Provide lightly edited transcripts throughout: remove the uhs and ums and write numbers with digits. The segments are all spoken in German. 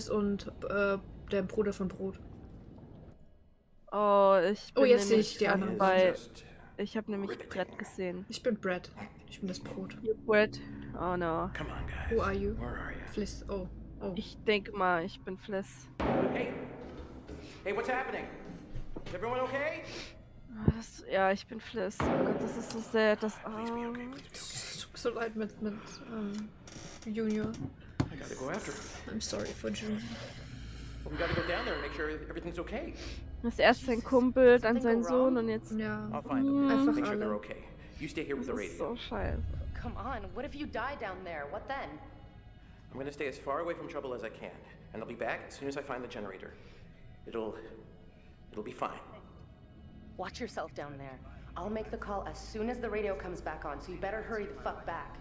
Und der Bruder von Brot. Oh, ich bin jetzt sehe ich die anderen. Ich habe nämlich Brett gesehen. Ich bin Brett. Ich bin das Brot. Brett? Oh no. Who are you? Fliss. Oh. Ich denke mal, ich bin Fliss. Hey, what's happening? Is everyone okay? Ja, ich bin Fliss. Oh Gott, das ist so sad. Das tut mir so leid mit Junior. I gotta go after him. I'm sorry for Junior. Well, we gotta go down there and make sure everything's okay. Das ist erst sein Kumpel, dann sein Sohn und jetzt... Ja, I'll find them. einfach Make sure they're alle. okay. You stay here with the Das ist radio. so scheiße. Come on, what if you die down there? What then? I'm gonna stay as far away from trouble as I can, and I'll be back as soon as I find the generator. It'll be fine. Watch yourself down there. I'll make the call as soon as the radio comes back on, so you better hurry the fuck back.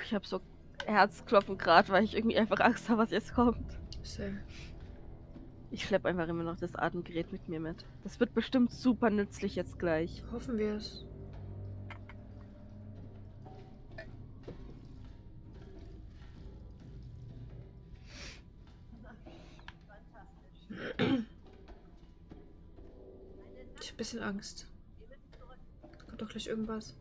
Ich habe so Herzklopfen gerade, weil ich irgendwie einfach Angst habe, was jetzt kommt. Same. Ich schleppe einfach immer noch das Atemgerät mit mir mit. Das wird bestimmt super nützlich jetzt gleich. Hoffen wir es. Ich hab ein bisschen Angst. Kommt doch gleich irgendwas.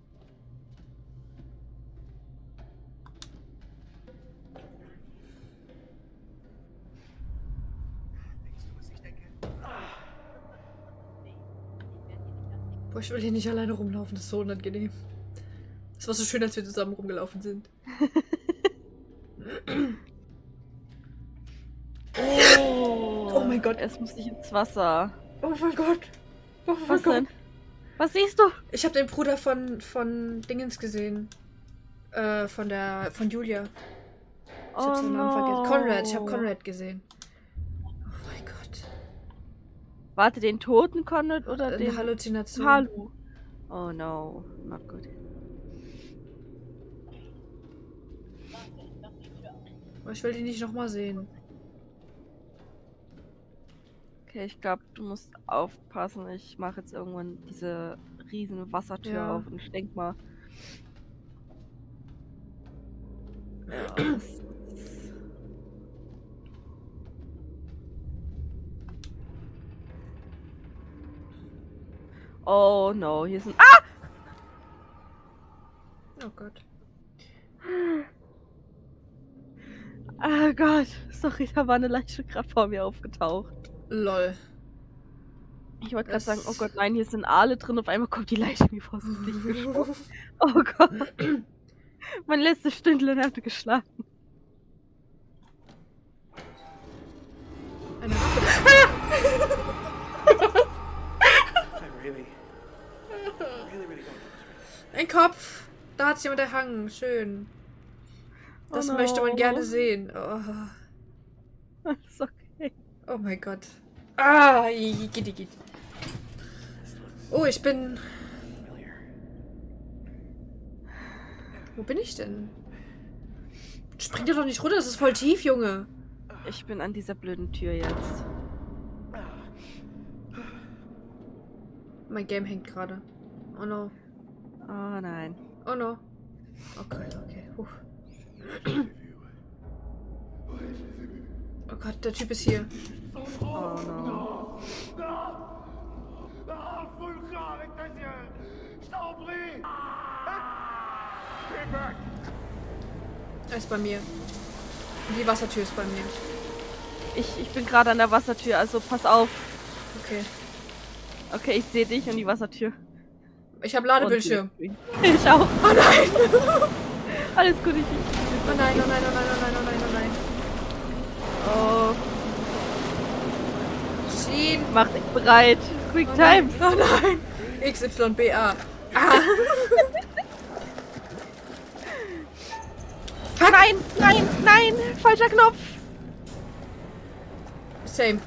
Boah, ich will hier nicht alleine rumlaufen, das ist so unangenehm. Es war so schön, als wir zusammen rumgelaufen sind. Oh mein Gott, erst muss ich ins Wasser. Oh mein Gott. Oh mein Was Gott. denn? Was siehst du? Ich habe den Bruder von Dingens gesehen. Von Julia. Ich hab seinen Namen vergessen. Conrad, ich habe Conrad gesehen. Oh mein Gott. Warte, den toten Conrad oder Eine den... Halluzination. Halu. Oh no, not good. Aber ich will die nicht nochmal sehen. Okay, ich glaube, du musst aufpassen. Ich mache jetzt irgendwann diese riesen Wassertür auf und ich denk mal... Ja, oh no, hier sind... Ah! Oh Gott. Ah Gott, sorry, da war eine Leiche gerade vor mir aufgetaucht. Lol. Ich wollte gerade sagen, oh Gott, nein, hier sind Aale drin, auf einmal kommt die Leiche mir vor das Gesicht gesprungen. Oh Gott. Mein letztes Stündlein hatte geschlagen. Ein Kopf! Da hat sich jemand erhangen. Schön. Das möchte man gerne sehen. Oh. Ist okay. Oh mein Gott. Ah, geht. Oh, ich bin... Wo bin ich denn? Spring dir doch nicht runter, das ist voll tief, Junge. Ich bin an dieser blöden Tür jetzt. Mein Game hängt gerade. Oh no. Oh nein. Oh no. Okay. Oh Gott, der Typ ist hier. Oh no. Er ist bei mir. Und die Wassertür ist bei mir. Ich bin gerade an der Wassertür, also pass auf. Okay. Okay, ich sehe dich und die Wassertür. Ich habe Ladebildschirm. Ich auch. Oh nein! Alles gut, Oh nein. Oh, Schienen. mach dich bereit. Quick Time. Oh nein! XYBA. Ah. Nein, falscher Knopf. Same.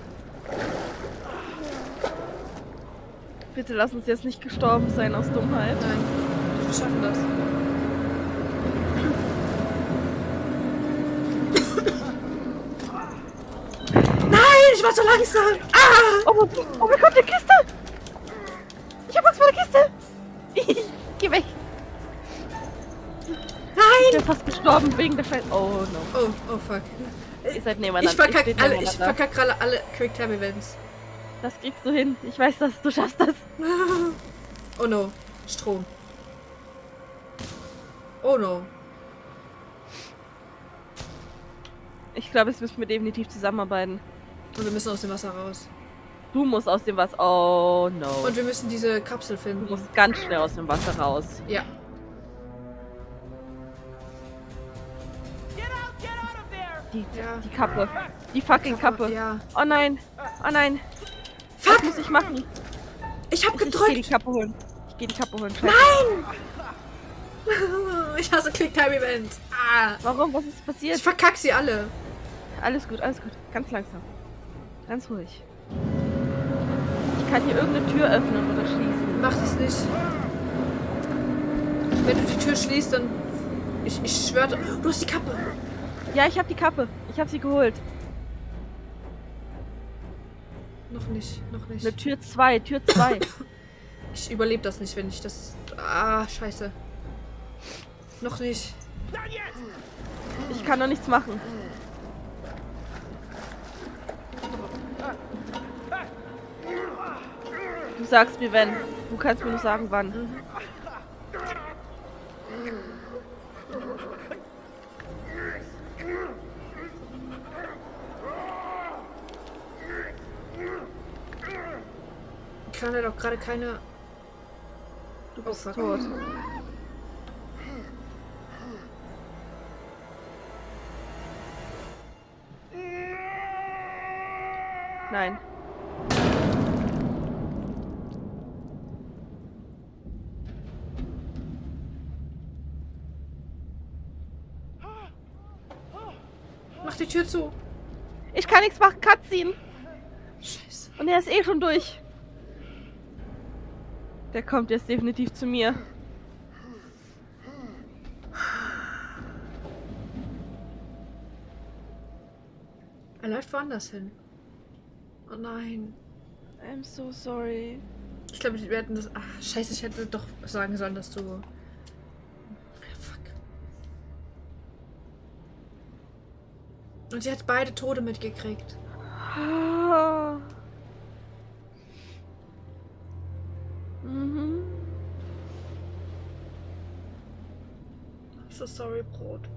Bitte lass uns jetzt nicht gestorben sein aus Dummheit. Nein. Wir schaffen das. Nein, ich war zu langsam. Ah! Oh mein Gott, die Kiste! Ich hab Angst vor der Kiste! Geh weg! Ich bin fast gestorben wegen der Scheiße. Oh no. Oh fuck. Ihr seid nebeneinander. Ich verkack steht gerade alle Quicktime-Events. Das kriegst du hin. Ich weiß das. Du schaffst das. Oh no. Strom. Oh no. Ich glaube, jetzt müssen wir definitiv zusammenarbeiten. Und wir müssen aus dem Wasser raus. Du musst aus dem Wasser. Oh no. Und wir müssen diese Kapsel Du finden. musst ganz schnell aus dem Wasser raus. Ja. Die Kappe. Die fucking Kappe. Ja. Oh nein. Oh nein. Fuck! Was muss ich machen? Ich hab Ich geh gedrückt! die Kappe holen. Ich geh die Kappe holen. Scheiße. Nein! Ich hasse Quicktime-Events. Ah. Warum? Was ist passiert? Ich verkack sie alle. Alles gut, alles gut. Ganz langsam. Ganz ruhig. Ich kann hier irgendeine Tür öffnen oder schließen. Mach das nicht. Wenn du die Tür schließt, dann... Ich schwöre... Du hast die Kappe. Ja, ich habe die Kappe. Ich habe sie geholt. Noch nicht. Eine Tür 2, Tür 2. Ich überlebe das nicht, wenn ich das... Ah, scheiße. Noch nicht. Ich kann noch nichts machen. Du sagst mir wenn. Du kannst mir nur sagen wann. Ich kann ja doch gerade keine... Du bist tot. Nein. Mach die Tür zu. Ich kann nichts machen. Cutscene. Scheiße. Und er ist eh schon durch. Der kommt jetzt definitiv zu mir. Er läuft woanders hin. Oh nein. I'm so sorry. Ich glaube, wir hätten das... Ach, scheiße, ich hätte doch sagen sollen, dass du... Ja, fuck. Und sie hat beide Tode mitgekriegt. Ah. Mhm. So sorry, Brot.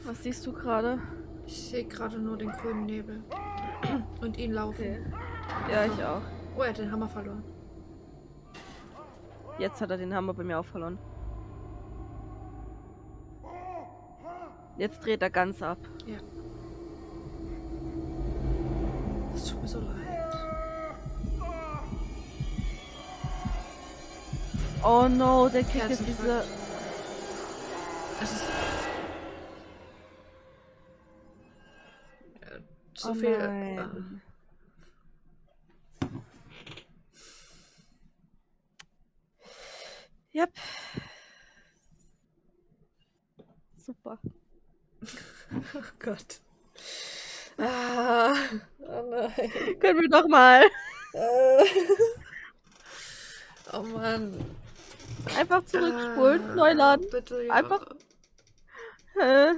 Was siehst du gerade? Ich sehe gerade nur den grünen Nebel. Und ihn laufen. Okay. Ja, ich auch. Oh, er hat den Hammer verloren. Jetzt hat er den Hammer bei mir auch verloren. Jetzt dreht er ganz ab. Ja. Das tut mir so leid. Oh no, der kriegt jetzt Herzinfarkt. diese... Es ist... So Oh viel... nein. Yep. Super. Oh Gott. Ah, oh nein. Können wir noch mal. Oh Mann. Einfach zurückspulen, neu laden. Bitte, ja. Einfach. Hä?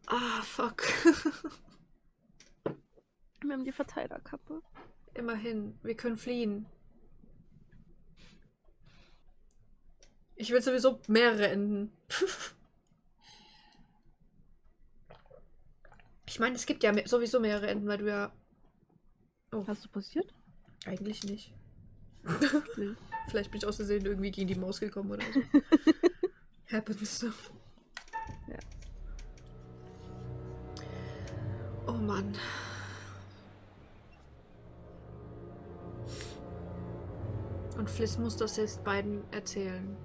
Ah, fuck. Wir haben die Verteilerkappe. Immerhin, wir können fliehen. Ich will sowieso mehrere Enden. Ich meine, es gibt ja sowieso mehrere Enden, weil du ja... Oh, Hast du passiert? eigentlich nicht. Nee. Vielleicht bin ich aus Versehen irgendwie gegen die Maus gekommen oder so. Happens. Ja. Oh Mann. Und Fliss muss das jetzt beiden erzählen.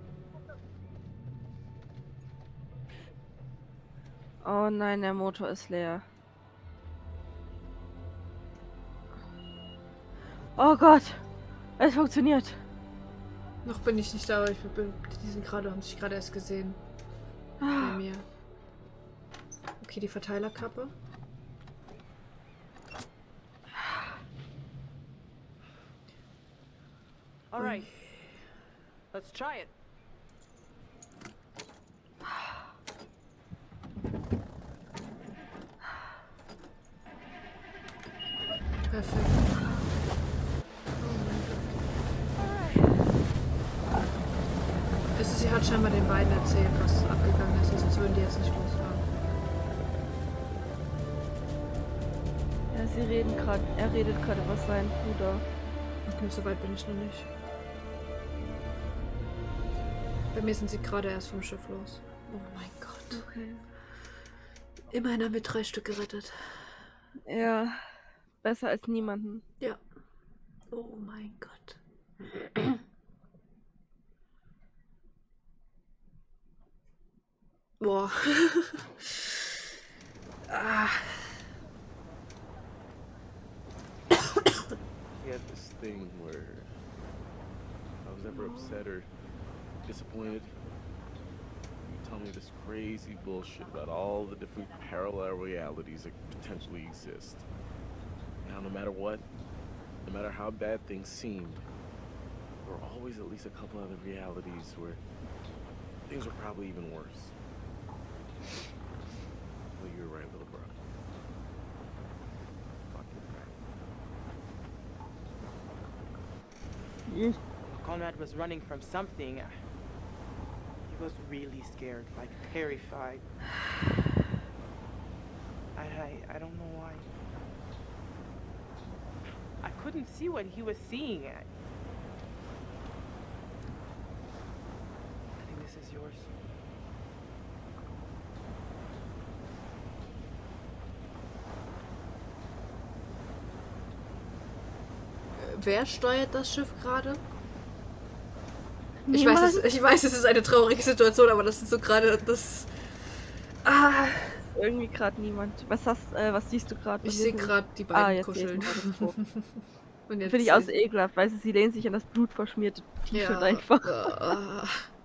Oh nein, der Motor ist leer. Oh Gott, es funktioniert. Noch bin ich nicht da, aber haben sich gerade erst gesehen. Bei mir. Okay, die Verteilerkappe. Alright. Let's try it. Perfekt. Sie hat scheinbar den beiden erzählt, was abgegangen ist, sonst würden die jetzt nicht losfahren. Ja, er redet gerade über seinen Bruder. Okay, so weit bin ich noch nicht. Bei mir sind sie gerade erst vom Schiff los. Oh mein Gott. Okay. Immerhin haben wir 3 Stück gerettet. Ja, besser als niemanden. Ja. Oh mein Gott. Boah. He had this thing where I was ever upset or disappointed, you tell me this crazy bullshit about all the different parallel realities that potentially exist. Now, no matter what, no matter how bad things seemed, there were always at least a couple other realities where things were probably even worse. Well, you're right, little bro. Fucking right. Conrad was running from something. He was really scared, like terrified. I don't know why. I couldn't see what he was seeing. I think this is yours. Wer steuert das Schiff gerade? Ich weiß, es ist eine traurige Situation, aber das ist so gerade das. Irgendwie gerade niemand. Was siehst du gerade? Ich sehe gerade die beiden jetzt kuscheln. Finde ich aus ekelhaft, weil sie lehnen sich an das blutverschmierte T-Shirt einfach.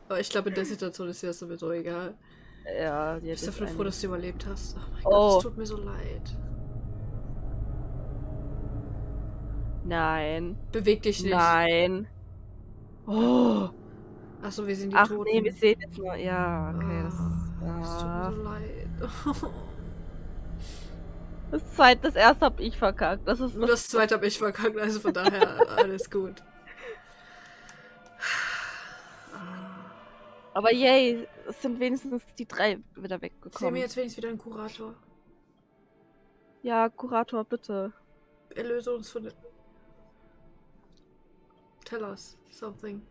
Aber ich glaube, in der Situation ist dir das sowieso egal. Ja, ich bin dafür froh, dass du überlebt hast. Oh mein Oh. Gott, es tut mir so leid. Nein. Beweg dich nicht. Nein. Oh. Achso, wir sind die Ach Toten. nee, wir sehen jetzt nur. Ja, okay. Es tut mir so leid. Das erste hab ich verkackt. Nur das zweite habe ich verkackt, also von daher alles gut. Aber yay, es sind wenigstens die 3 wieder weggekommen. Sehen wir jetzt wenigstens wieder einen Kurator. Ja, Kurator, bitte. Erlöse uns von der... Tell us something.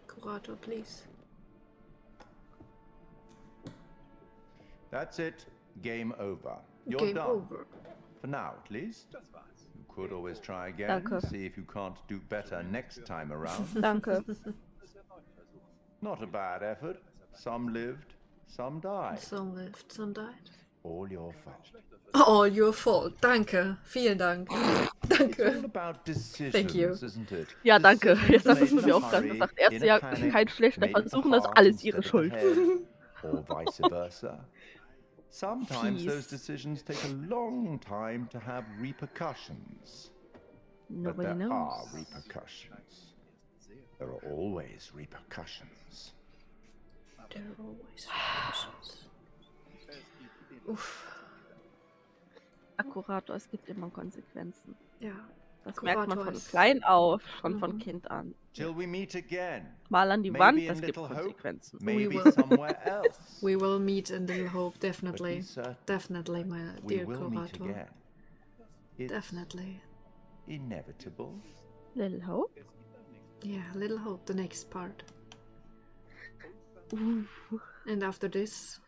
Kurator, please. That's it. Game over. You're Game done. over. For now, at least. You could always try again. Danke. See if you can't do better next time around. Danke. Not a bad effort. Some lived, some died. Some lived, some died. All your fault. All your fault. Danke. Vielen Dank. It's all Danke. about decisions, Thank you. isn't it? Ja, danke. Jetzt Decisions hast du made mir in auch a gerade hurry, gesagt. Er ist in a ja panic, kein schlechter made with Versuch, the das ist heart alles ihre instead of the Schuld. head, or vice versa. Sometimes Peace. those decisions take a long time to have repercussions. But Nobody there are knows. repercussions. There are always repercussions. There are always repercussions. Uff. Kurator, es gibt immer Konsequenzen. Ja. Das Kurator merkt man von ist- klein auf, schon von Kind an. Till we meet again. Mal an die Maybe Wand, in es gibt Little Hope, Konsequenzen. maybe will. somewhere else. We will meet in Little Hope, But definitely. be certain, Definitely, my we dear will meet Kurator. again. It's Definitely. inevitable. Little Hope? Yeah, Little Hope, the next part. And after this,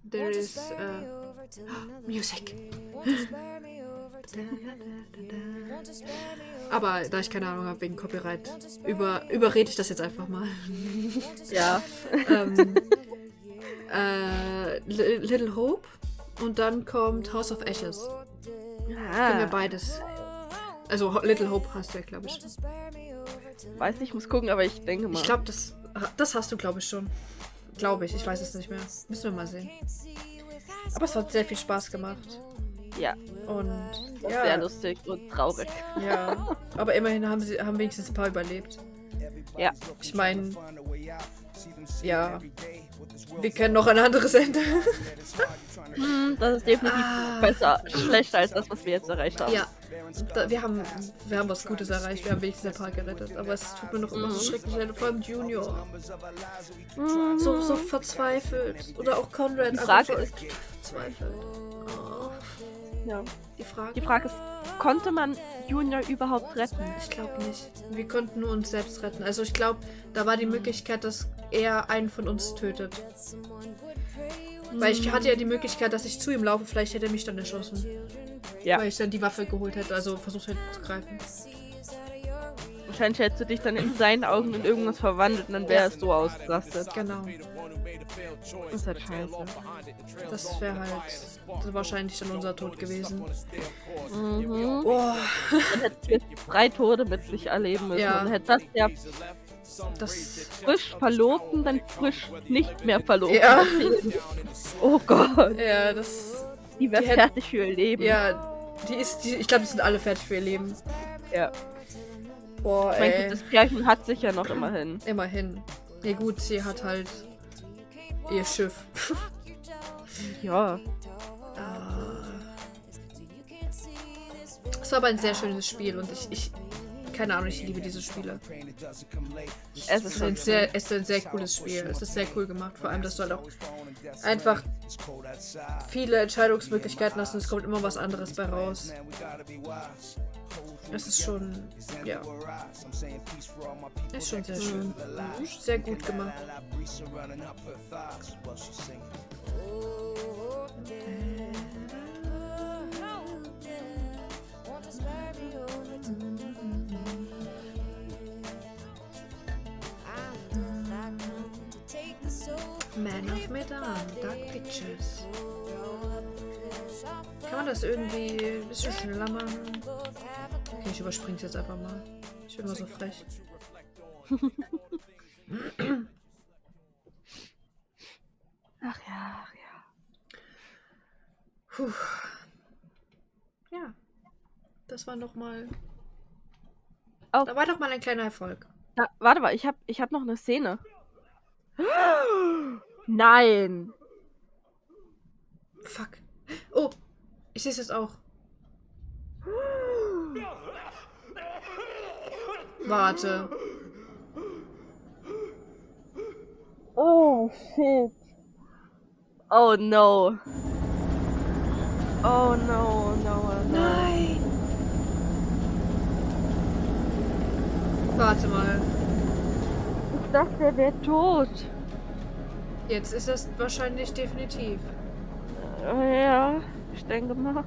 there is music. Aber da ich keine Ahnung habe wegen Copyright, überrede ich das jetzt einfach mal. Ja. Little Hope und dann kommt House of Ashes. Können wir beides. Also Little Hope hast du ja, glaube ich. Weiß nicht, muss gucken, aber ich denke mal. Ich glaube, das hast du, glaube ich, schon. Glaube ich weiß es nicht mehr. Müssen wir mal sehen. Aber es hat sehr viel Spaß gemacht. Ja, Und sehr ja, lustig und traurig. ja. Aber immerhin haben wenigstens ein paar überlebt. Ja. Ich meine, ja, wir kennen noch ein anderes Ende. Das ist definitiv besser, schlechter als das, was wir jetzt erreicht haben. Ja, wir haben was Gutes erreicht. Wir haben wenigstens ein paar gerettet. Aber es tut mir noch immer so schrecklich leid. Vor allem Junior. So verzweifelt. Oder auch Conrad. Die Frage ist, verzweifelt. Oh. ja. Die Frage ist, konnte man Junior überhaupt retten? Ich glaube nicht. Wir konnten nur uns selbst retten. Also ich glaube, da war die Möglichkeit, dass er einen von uns tötet. Weil ich hatte ja die Möglichkeit, dass ich zu ihm laufe. Vielleicht hätte er mich dann erschossen. Ja. Weil ich dann die Waffe geholt hätte, also versucht hätte zu greifen. Wahrscheinlich hättest du dich dann in seinen Augen in irgendwas verwandelt und dann wäre es so ausgerastet. Genau. Das ist halt scheiße. Das wäre halt wahrscheinlich dann unser Tod gewesen. Boah. Dann hättest du jetzt 3 Tode mit sich erleben müssen. Ja. Und dann hätte das frisch verlobt und dann frisch nicht mehr verlobt. Ja. Oh Gott. Ja, Die wäre fertig für ihr Leben. Ja, ich glaube, die sind alle fertig für ihr Leben. Ja. Boah, Ich meine, das Pärchen hat sich ja noch immerhin. Immerhin. Nee, gut, sie hat halt ihr Schiff. Ja. Es war aber ein sehr schönes Spiel und ich keine Ahnung, ich liebe diese Spiele. Es ist ein sehr cooles Spiel. Es ist sehr cool gemacht, vor allem, dass du halt auch einfach viele Entscheidungsmöglichkeiten hast und es kommt immer was anderes bei raus. Es ist schon, ja, ist schon sehr schön. Sehr gut gemacht. Man of Medan, Dark Pictures. Kann man das irgendwie ein bisschen schneller machen? Okay, ich überspringe es jetzt einfach mal. Ich bin immer so frech. Ach ja. Puh. Ja. Das war nochmal. Oh. Da war doch mal ein kleiner Erfolg. Da, warte mal, ich hab noch eine Szene. Nein! Fuck. Oh, ich sehe es jetzt auch. Warte. Oh, shit. Oh no. Oh no. Nein! Warte mal. Ich dachte, er wäre tot. Jetzt ist es wahrscheinlich definitiv. Ja, ich denke mal.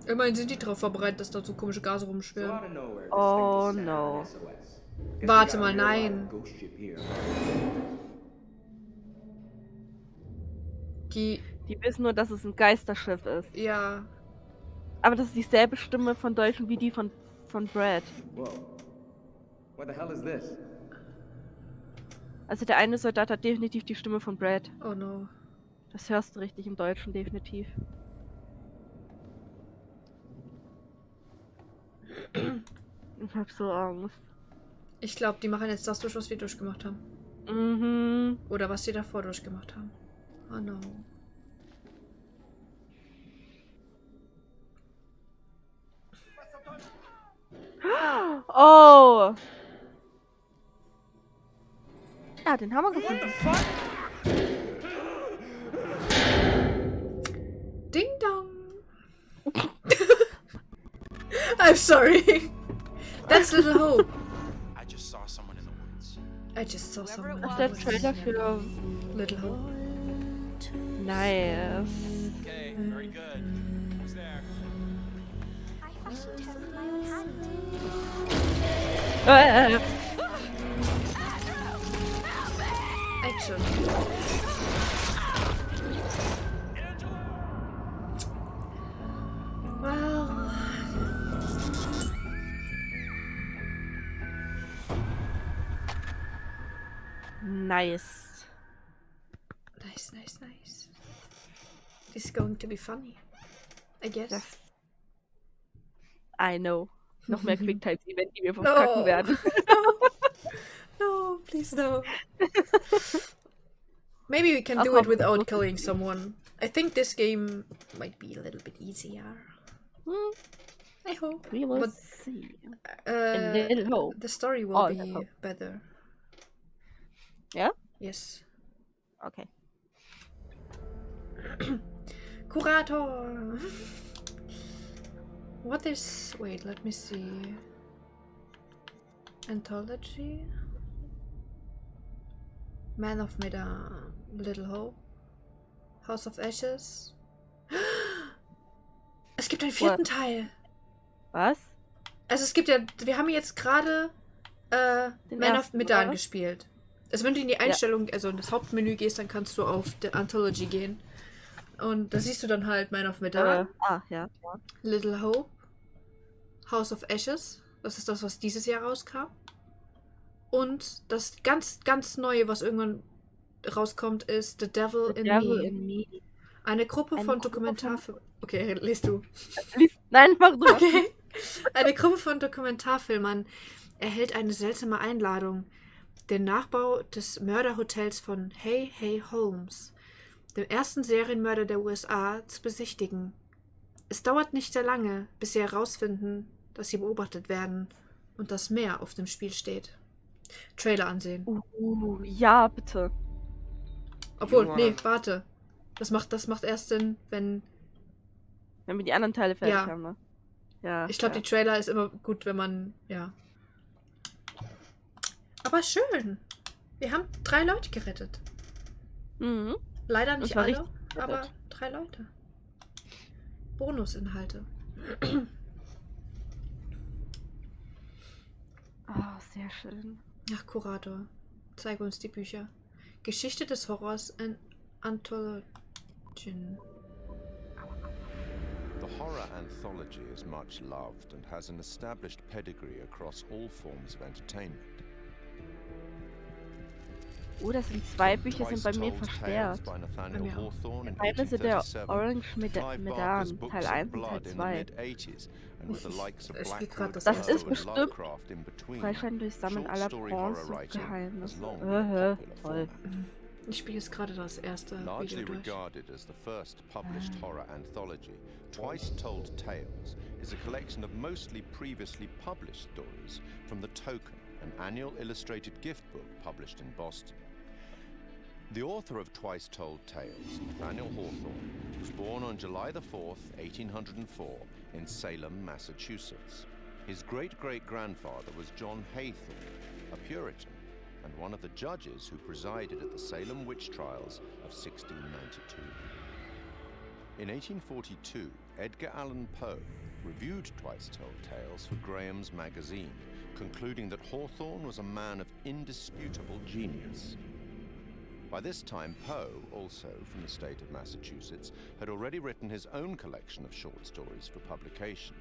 Immerhin sind die darauf vorbereitet, dass da so komische Gase rumschwirren. Oh no. Warte mal, nein. Die. Die wissen nur, dass es ein Geisterschiff ist. Ja. Aber das ist dieselbe Stimme von Deutschen wie die von Brad. What the hell is this? Also der eine Soldat hat definitiv die Stimme von Brad. Oh no. Das hörst du richtig im Deutschen, definitiv. Ich hab so Angst. Ich glaube, die machen jetzt das durch, was wir durchgemacht haben. Mhm. Oder was sie davor durchgemacht haben. Oh no. Oh! Ja, den haben wir gefunden. Ding dong! I'm sorry. That's Little Hope. I just saw someone in the woods. I just saw someone. Das ist der Trailer für Little Hope. Nice. Okay, very good. Who's there? Action. Nice. Nice. This is going to be funny. I guess. Das I know. Noch mehr Quicktime-Event, die wir verkacken werden. No, please no. Maybe we can do it without killing someone. I think this game might be a little bit easier. I hope. We will but see. A little hope. the story will be better. Yeah? Yes. Okay. Kurator! What is... Wait, let me see. Anthology? Man of Medan, Little Hope, House of Ashes. Es gibt einen 4. Teil. Was? Also es gibt ja, wir haben jetzt gerade Man of Medan gespielt. Also wenn du in die Einstellung, also in das Hauptmenü gehst, dann kannst du auf die Anthology gehen. Und da siehst du dann halt Man of Medan, ja. Little Hope, House of Ashes. Das ist das, was dieses Jahr rauskam. Und das ganz, ganz Neue, was irgendwann rauskommt, ist The Devil in Me. Eine Gruppe von Dokumentarfilmen. Okay, lest du. Nein, mach du. Okay. Eine Gruppe von Dokumentarfilmern erhält eine seltsame Einladung, den Nachbau des Mörderhotels von Hey Hey Holmes, dem ersten Serienmörder der USA, zu besichtigen. Es dauert nicht sehr lange, bis sie herausfinden, dass sie beobachtet werden und dass mehr auf dem Spiel steht. Trailer ansehen. Ja, bitte. Obwohl, nee, warte. Das macht erst Sinn, wenn wir die anderen Teile fertig haben, ne? Ja. Ich glaube, die Trailer ist immer gut, wenn man, Aber schön. Wir haben 3 Leute gerettet. Mhm. Leider nicht alle, aber 3 Leute. Bonusinhalte. Sehr schön. Ach, Kurator. Zeige uns die Bücher. Geschichte des Horrors in Anthologien. The horror anthology is much loved and has an established pedigree across all forms of entertainment. Das sind 2 Bücher, sind bei mir verstärkt. Eine sind der Orange Medan, Teil 1 und Teil 2. Es geht gerade das ist bestimmt Freischein durch Sammeln aller Bronze-Geheimnisse. Toll. Ich spiele jetzt gerade das erste Video durch. Regarded as the first published horror anthology, Twice Told Tales is a collection of mostly previously published stories from The Token, an annual illustrated gift book published in Boston. The author of Twice Told Tales, Nathaniel Hawthorne, was born on July the 4th, 1804, in Salem, Massachusetts. His great-great-grandfather was John Haythorne, a Puritan, and one of the judges who presided at the Salem witch trials of 1692. In 1842, Edgar Allan Poe reviewed Twice Told Tales for Graham's magazine, concluding that Hawthorne was a man of indisputable genius. By this time, Poe, also from the state of Massachusetts, had already written his own collection of short stories for publication.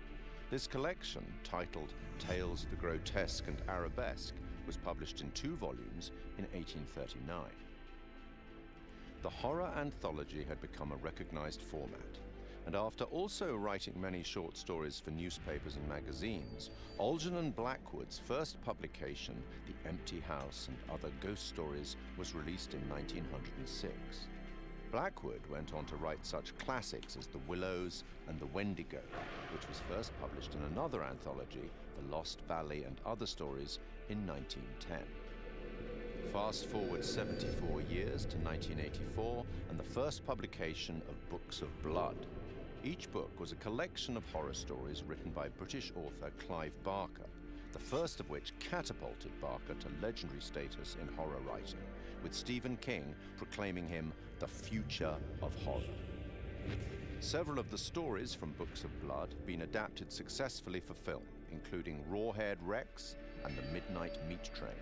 This collection, titled Tales of the Grotesque and Arabesque, was published in 2 volumes in 1839. The horror anthology had become a recognized format, and after also writing many short stories for newspapers and magazines, Algernon Blackwood's first publication, The Empty House and Other Ghost Stories, was released in 1906. Blackwood went on to write such classics as The Willows and The Wendigo, which was first published in another anthology, The Lost Valley and Other Stories, in 1910. Fast forward 74 years to 1984 and the first publication of Books of Blood. Each book was a collection of horror stories written by British author Clive Barker, the first of which catapulted Barker to legendary status in horror writing, with Stephen King proclaiming him the future of horror. Several of the stories from Books of Blood have been adapted successfully for film, including Rawhaired Rex and The Midnight Meat Train.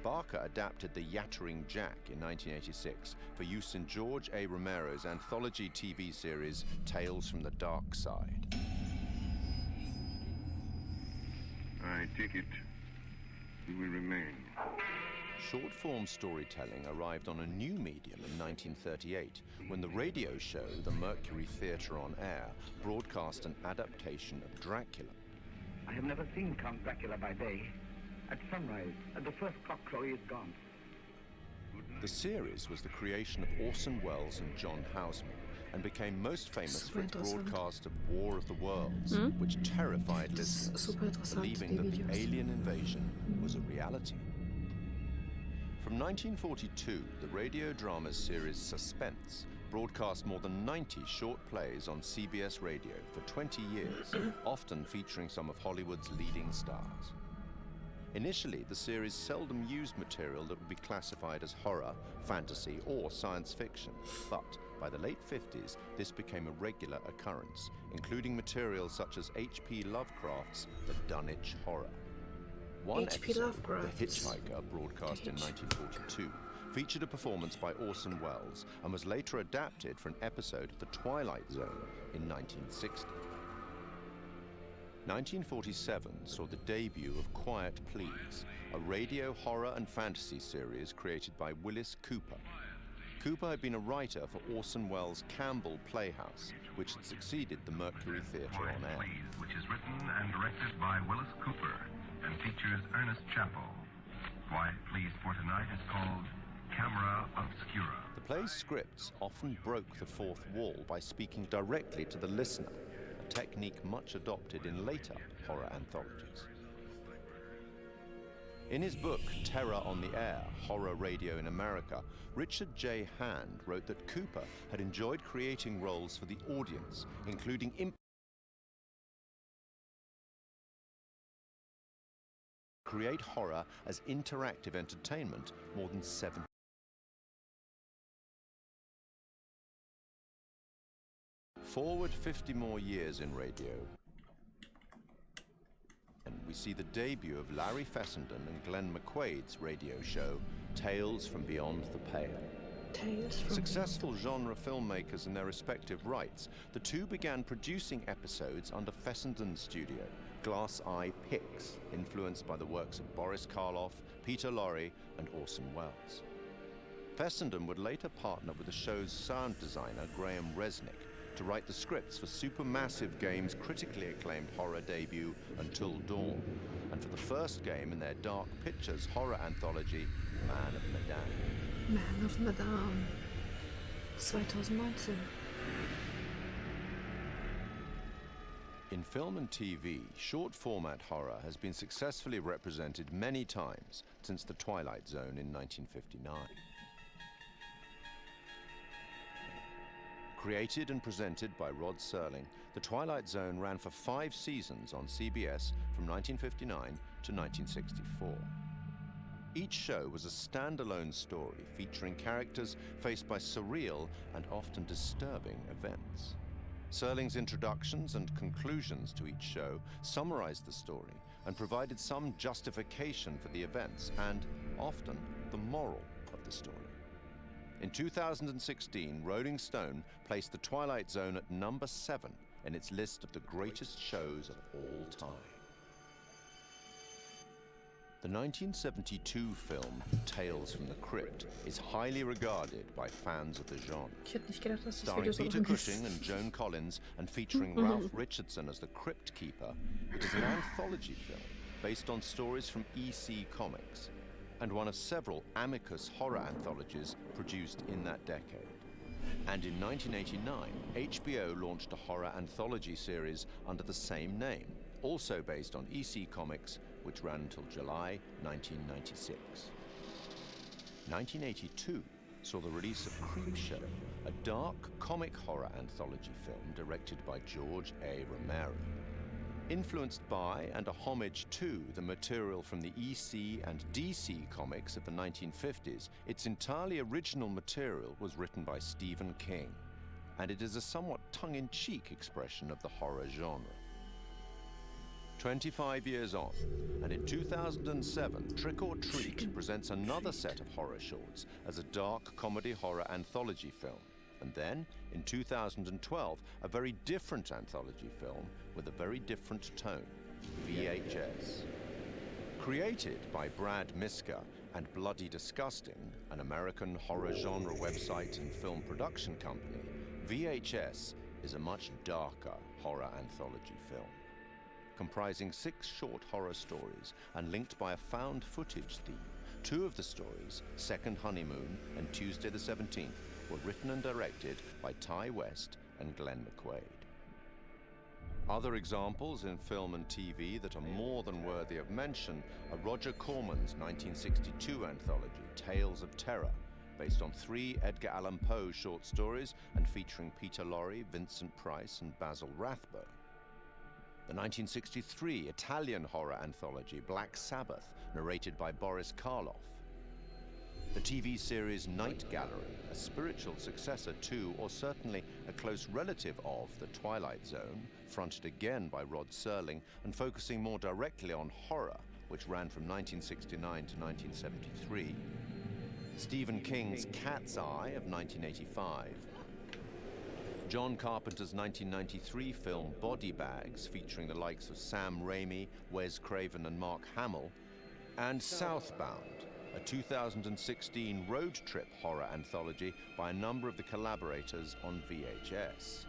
Barker adapted The Yattering Jack in 1986 for use in George A. Romero's anthology TV series Tales from the Dark Side. I take it you will remain. Short-form storytelling arrived on a new medium in 1938 when the radio show The Mercury Theatre on Air broadcast an adaptation of Dracula. I have never seen Count Dracula by day. At sunrise, at the first cockcrow, he is gone. The series was the creation of Orson Welles and John Houseman and became most famous for its broadcast of War of the Worlds, which terrified listeners, believing that the alien invasion was a reality. From 1942, the radio drama series Suspense broadcast more than 90 short plays on CBS radio for 20 years, often featuring some of Hollywood's leading stars. Initially, the series seldom used material that would be classified as horror, fantasy, or science fiction, but by the late 50s, this became a regular occurrence, including material such as H.P. Lovecraft's The Dunwich Horror. One episode, The Hitchhiker, broadcast in 1942, featured a performance by Orson Welles and was later adapted for an episode of The Twilight Zone in 1960. 1947 saw the debut of Quiet Please, a radio horror and fantasy series created by Willis Cooper. Cooper had been a writer for Orson Welles' Campbell Playhouse, which had succeeded the Mercury Theatre on Air. Which is written and directed by Willis Cooper and features Ernest Chappell. Quiet Please for tonight is called Camera Obscura. The play's scripts often broke the fourth wall by speaking directly to the listener, a technique much adopted in later horror anthologies. In his book, Terror on the Air, Horror Radio in America, Richard J. Hand wrote that Cooper had enjoyed creating roles for the audience, including create horror as interactive entertainment more than 7. Forward 50 more years in radio, and we see the debut of Larry Fessenden and Glenn McQuaid's radio show, Tales from Beyond the Pale. Successful genre filmmakers in their respective rights, the two began producing episodes under Fessenden's studio, Glass Eye Pix, influenced by the works of Boris Karloff, Peter Lorre, and Orson Welles. Fessenden would later partner with the show's sound designer, Graham Resnick, to write the scripts for Supermassive Games' critically acclaimed horror debut, Until Dawn, and for the first game in their Dark Pictures horror anthology, Man of Medan. Man of Medan. 2019. In film and TV, short-format horror has been successfully represented many times since The Twilight Zone in 1959. Created and presented by Rod Serling, The Twilight Zone ran for 5 seasons on CBS from 1959 to 1964. Each show was a standalone story featuring characters faced by surreal and often disturbing events. Serling's introductions and conclusions to each show summarized the story and provided some justification for the events and, often, the moral of the story. In 2016, Rolling Stone placed The Twilight Zone at number 7 in its list of the greatest shows of all time. The 1972 film Tales from the Crypt is highly regarded by fans of the genre. Starring Peter Cushing and Joan Collins and featuring Ralph Richardson as the Crypt Keeper, it is an anthology film based on stories from EC Comics and one of several Amicus horror anthologies produced in that decade. And in 1989, HBO launched a horror anthology series under the same name, also based on EC Comics, which ran until July 1996. 1982 saw the release of Creepshow, a dark comic horror anthology film directed by George A. Romero. Influenced by and a homage to the material from the EC and DC comics of the 1950s, its entirely original material was written by Stephen King, and it is a somewhat tongue-in-cheek expression of the horror genre. 25 years on, and in 2007, Trick or Treat presents another set of horror shorts as a dark comedy horror anthology film. And then, in 2012, a very different anthology film with a very different tone, VHS. Created by Brad Miska and Bloody Disgusting, an American horror genre website and film production company, VHS is a much darker horror anthology film. Comprising 6 short horror stories and linked by a found footage theme, 2 of the stories, Second Honeymoon and Tuesday the 17th, were written and directed by Ty West and Glenn McQuaid. Other examples in film and TV that are more than worthy of mention are Roger Corman's 1962 anthology, Tales of Terror, based on 3 Edgar Allan Poe short stories and featuring Peter Lorre, Vincent Price, and Basil Rathbone. The 1963 Italian horror anthology, Black Sabbath, narrated by Boris Karloff. The TV series Night Gallery, a spiritual successor to, or certainly a close relative of, The Twilight Zone, fronted again by Rod Serling and focusing more directly on horror, which ran from 1969 to 1973. Stephen King's Cat's Eye of 1985. John Carpenter's 1993 film Body Bags, featuring the likes of Sam Raimi, Wes Craven and Mark Hamill, and Southbound, a 2016 road trip horror anthology by a number of the collaborators on VHS.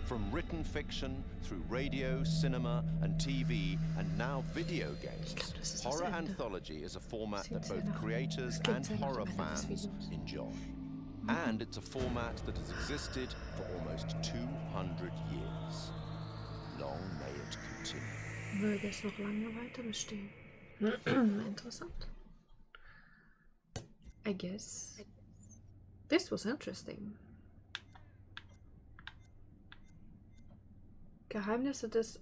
From written fiction through radio, cinema and TV and now video games, horror anthology is a format that both creators and horror fans enjoy. And it's a format that has existed for almost 200 years. Long may it continue. Möge es noch lange weiter bestehen. Interessant. I guess. This was interesting. Geheimnisse des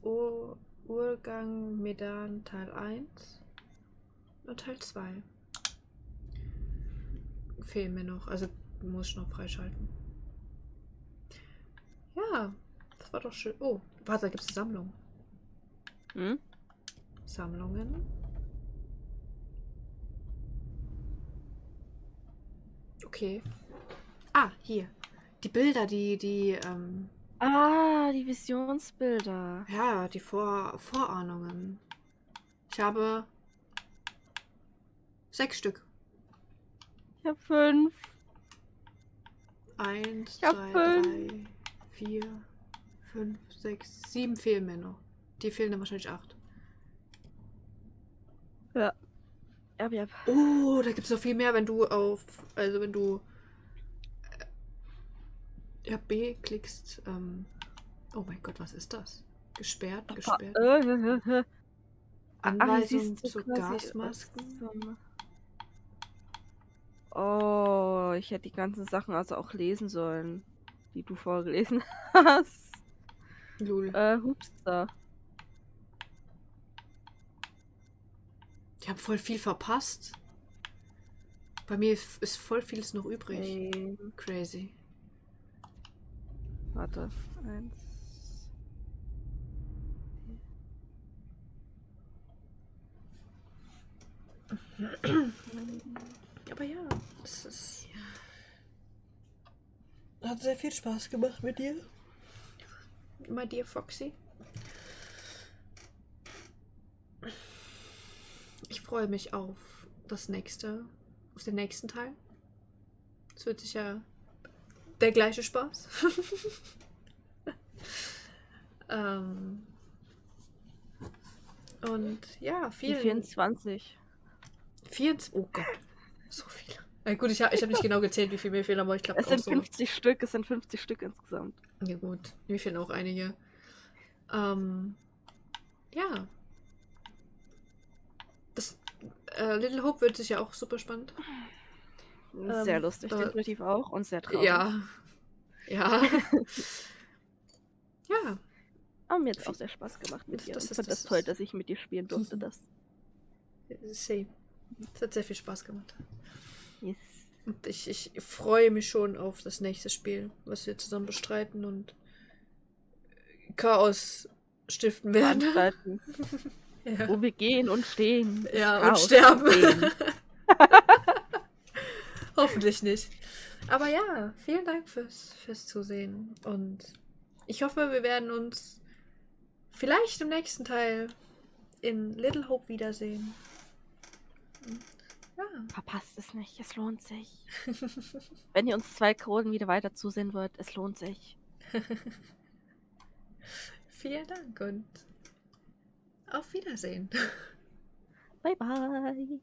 Urgang Medan Teil 1 und Teil 2. Fehlen mir noch, also muss ich noch freischalten. Ja, das war doch schön. Oh, warte, da gibt es eine Sammlung. Hm? Sammlungen. Okay. Ah, hier. Die Bilder, die Ah, die Visionsbilder. ja, die Vorahnungen. Ich habe 6 Stück. Ich habe 5. 1, Ich hab 2, 3, 4, 5, 6, 7 fehlen mir noch. Die fehlen dann wahrscheinlich 8. Ja. Ja. Oh, da gibt es noch viel mehr, wenn du wenn du B klickst. Oh mein Gott, was ist das? Gesperrt. Anweisung zu Gasmasken. Oh, ich hätte die ganzen Sachen also auch lesen sollen, die du vorgelesen hast. Lul. Hupster. Die haben voll viel verpasst. Bei mir ist voll vieles noch übrig. Crazy. Warte. 1. Aber ja, hat sehr viel Spaß gemacht mit dir. My dear Foxy. Ich freue mich auf den nächsten Teil. Es wird sicher der gleiche Spaß. Und ja, vielen... 24. Oh Gott, so viele. Na gut, ich hab nicht genau gezählt, wie viel mir fehlen, aber ich glaube es sind 50 Stück, es sind 50 Stück insgesamt. Ja gut, mir fehlen auch einige. Ja. Das Little Hope wird sicher auch super spannend. Sehr lustig, definitiv auch. Und sehr traurig. Ja. Ja. Ja. Aber mir hat es auch sehr Spaß gemacht mit dir. Ich fand das toll, dass ich mit dir spielen durfte. Same. Es hat sehr viel Spaß gemacht. Yes. Und ich freue mich schon auf das nächste Spiel, was wir zusammen bestreiten und Chaos stiften werden. Ja. Wo wir gehen und stehen. Ja, Chaos und sterben. Hoffentlich nicht. Aber ja, vielen Dank fürs Zusehen. Und ich hoffe, wir werden uns vielleicht im nächsten Teil in Little Hope wiedersehen. Ja. Verpasst es nicht, es lohnt sich. Wenn ihr uns 2 Kronen wieder weiter zusehen wollt, es lohnt sich. Vielen Dank und auf Wiedersehen. Bye bye.